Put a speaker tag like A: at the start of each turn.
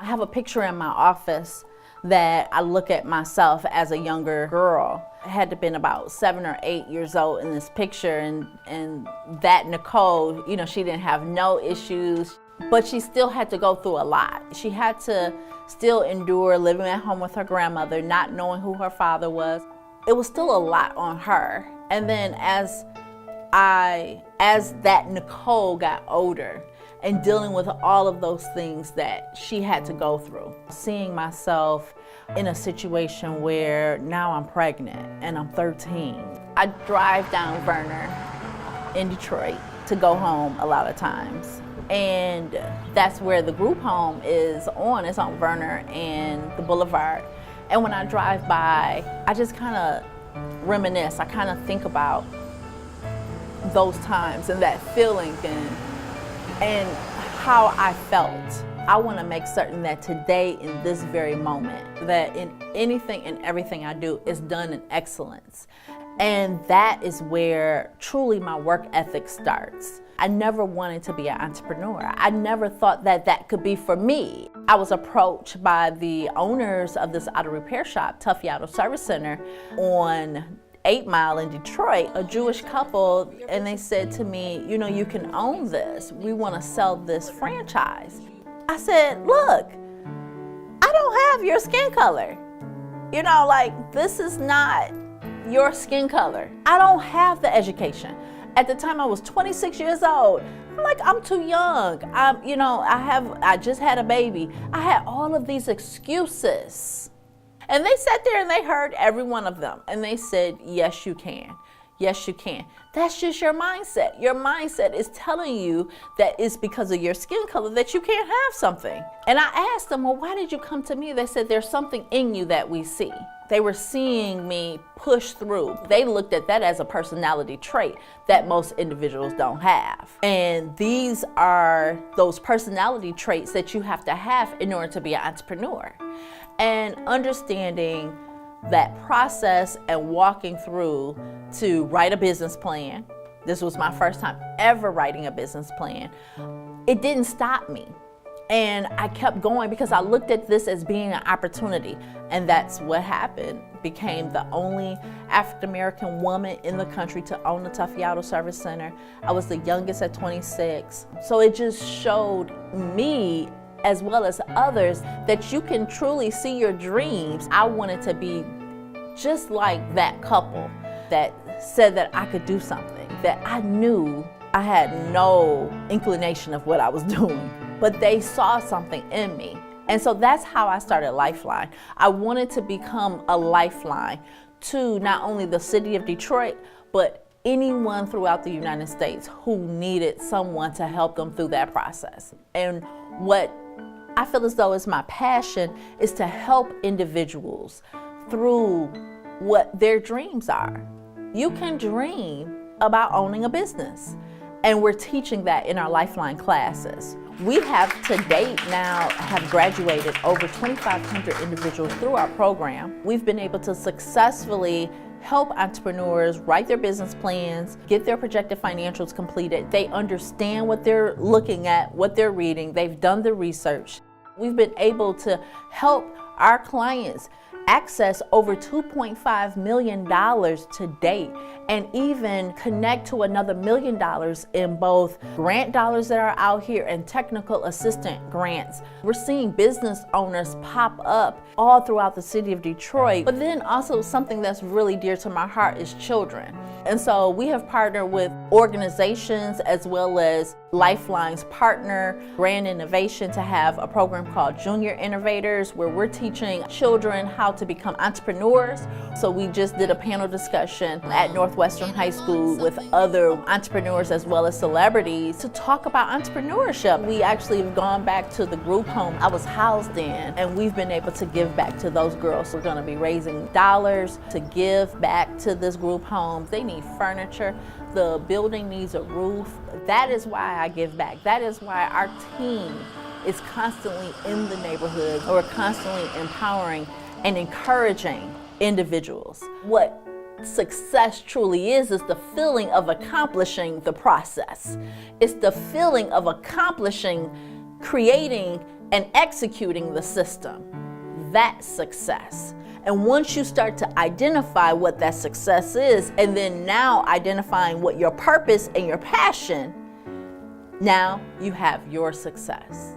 A: I have a picture in my office that I look at myself as a younger girl. I had to been about 7 or 8 years old in this picture, and that Nicole, she didn't have no issues, but she still had to go through a lot. She had to still endure living at home with her grandmother, not knowing who her father was. It was still a lot on her. And then as that Nicole got older and dealing with all of those things that she had to go through, seeing myself in a situation where now I'm pregnant and I'm 13. I drive down Verner in Detroit to go home a lot of times. And that's where the group home is on. It's on Verner and the Boulevard. And when I drive by, I just kind of reminisce. I kind of think about those times and that feeling and how I felt. I want to make certain that today, in this very moment, that in anything and everything I do is done in excellence. And that is where truly my work ethic starts. I never wanted to be an entrepreneur. I never thought that that could be for me. I was approached by the owners of this auto repair shop, Tuffy Auto Service Center, on 8 Mile in Detroit, a Jewish couple, and they said to me, you can own this. We want to sell this franchise. I said, look, I don't have your skin color. This is not your skin color. I don't have the education. At the time I was 26 years old. I'm too young. I just had a baby. I had all of these excuses. And they sat there and they heard every one of them. And they said, yes, you can. Yes, you can. That's just your mindset. Your mindset is telling you that it's because of your skin color that you can't have something. And I asked them, well, why did you come to me? They said, there's something in you that we see. They were seeing me push through. They looked at that as a personality trait that most individuals don't have. And these are those personality traits that you have to have in order to be an entrepreneur. And understanding that process and walking through to write a business plan. This was my first time ever writing a business plan. It didn't stop me. And I kept going because I looked at this as being an opportunity. And that's what happened. Became the only African-American woman in the country to own the Tuffy Auto Service Center. I was the youngest at 26. So it just showed me, as well as others, that you can truly see your dreams. I wanted to be just like that couple that said that I could do something, that I knew I had no inclination of what I was doing, but they saw something in me. And so that's how I started Lifeline. I wanted to become a lifeline to not only the city of Detroit, but anyone throughout the United States who needed someone to help them through that process. And what I feel as though is my passion is to help individuals through what their dreams are. You can dream about owning a business, and we're teaching that in our Lifeline classes. We have to date now have graduated over 2,500 individuals through our program. We've been able to successfully help entrepreneurs write their business plans, get their projected financials completed. They understand what they're looking at, what they're reading. They've done the research. We've been able to help our clients access over $2.5 million to date, and even connect to another $1 million in both grant dollars that are out here and technical assistant grants. We're seeing business owners pop up all throughout the city of Detroit, but then also something that's really dear to my heart is children. And so we have partnered with organizations as well as Lifeline's partner, Grand Innovation, to have a program called Junior Innovators, where we're teaching children how to become entrepreneurs. So we just did a panel discussion at Northwestern High School with other entrepreneurs as well as celebrities to talk about entrepreneurship. We actually have gone back to the group home I was housed in, and we've been able to give back to those girls. We're going to be raising dollars to give back to this group home. They need furniture. The building needs a roof. That is why I give back. That is why our team is constantly in the neighborhood. We're constantly empowering and encouraging individuals. What success truly is the feeling of accomplishing the process. It's the feeling of accomplishing, creating, and executing the system. That's success. And once you start to identify what that success is, and then now identifying what your purpose and your passion, now you have your success.